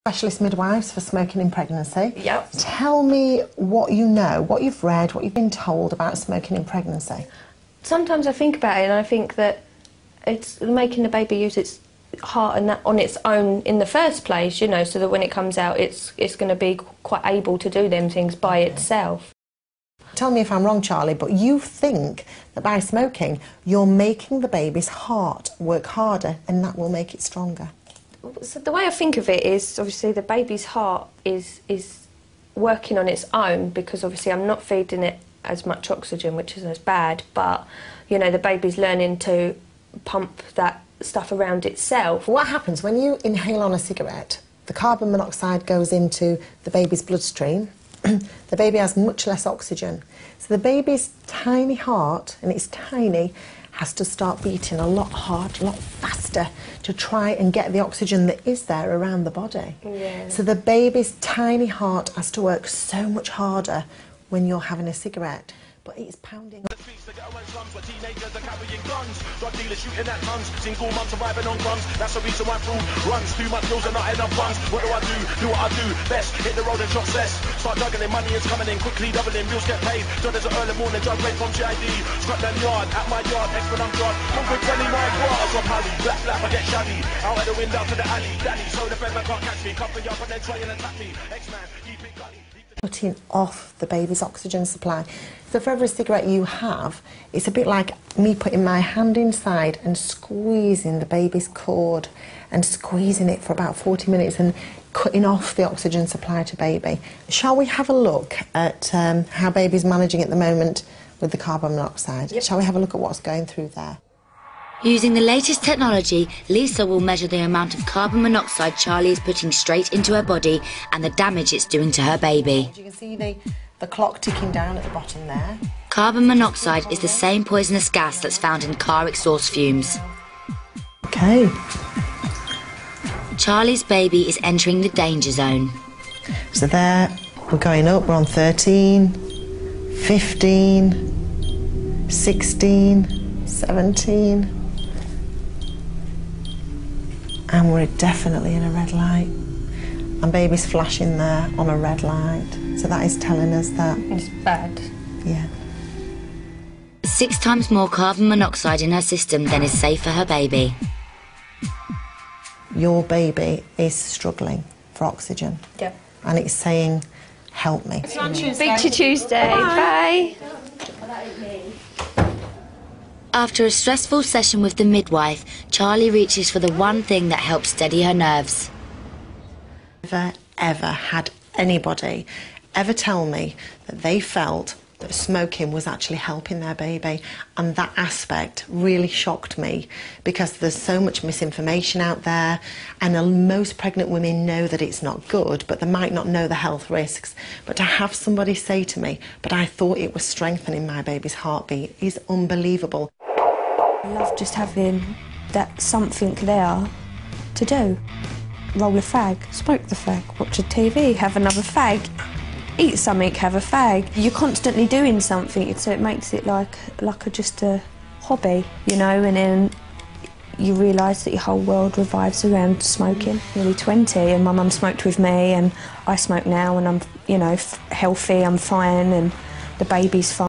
Specialist midwives for smoking in pregnancy. Yep. Tell me what you know, what you've read, what you've been told about smoking in pregnancy. Sometimes I think about it and I think that it's making the baby use its heart and that on its own in the first place, you know, so that when it comes out it's going to be quite able to do them things by itself. Tell me if I'm wrong, Charlie, but you think that by smoking you're making the baby's heart work harder and that will make it stronger? So the way I think of it is obviously the baby's heart is working on its own because obviously I'm not feeding it as much oxygen, which isn't as bad, but you know the baby's learning to pump that stuff around itself. What happens when you inhale on a cigarette? The carbon monoxide goes into the baby's bloodstream. The baby has much less oxygen. So the baby's tiny heart, and it's tiny, has to start beating a lot harder, a lot faster to try and get the oxygen that is there around the body. Yeah. So the baby's tiny heart has to work so much harder when you're having a cigarette, but it's pounding. Teenagers are carrying guns, drug dealers shooting at tons, single moms surviving on crumbs. That's the reason why food runs. Too much bills and not enough funds. What do I do? Do what I do best. Hit the road and shop less. Start juggling, money is coming in quickly, doubling. Bills get paid. Job there's an early morning drug break from GID. Scotland Yard, at my yard, X when I'm drunk. Moving 29 bars of Harry. Black, black, I get shabby. Out of the window to the alley. Danny, so the fedman can't catch me. Cuffing up and then try and attack me. X-Man, keep it gully. Cutting off the baby's oxygen supply. So for every cigarette you have, it's a bit like me putting my hand inside and squeezing the baby's cord and squeezing it for about 40 minutes and cutting off the oxygen supply to baby. Shall we have a look at how baby's managing at the moment with the carbon monoxide? Yep. Shall we have a look at what's going through there? Using the latest technology, Lisa will measure the amount of carbon monoxide Charlie is putting straight into her body and the damage it's doing to her baby. You can see the clock ticking down at the bottom there. Carbon monoxide is the same poisonous gas that's found in car exhaust fumes. Okay. Charlie's baby is entering the danger zone. So there, we're going up, we're on 13, 15, 16, 17... and we're definitely in a red light. And baby's flashing there on a red light. So that is telling us that... It's bad. Yeah. 6 times more carbon monoxide in her system than is safe for her baby. Your baby is struggling for oxygen. Yep. And it's saying, help me. Speak to you Tuesday. Bye. After a stressful session with the midwife, Charlie reaches for the one thing that helps steady her nerves. Never, ever had anybody ever tell me that they felt that smoking was actually helping their baby, and that aspect really shocked me because there's so much misinformation out there, and most pregnant women know that it's not good, but they might not know the health risks. But to have somebody say to me, but I thought it was strengthening my baby's heartbeat, is unbelievable. I love just having that something there to do. Roll a fag, smoke the fag, watch a TV, have another fag, eat something, have a fag. You're constantly doing something, so it makes it like just a hobby, you know, and then you realise that your whole world revolves around smoking. Nearly 20, and my mum smoked with me, and I smoke now, and I'm, you know, healthy, I'm fine, and the baby's fine.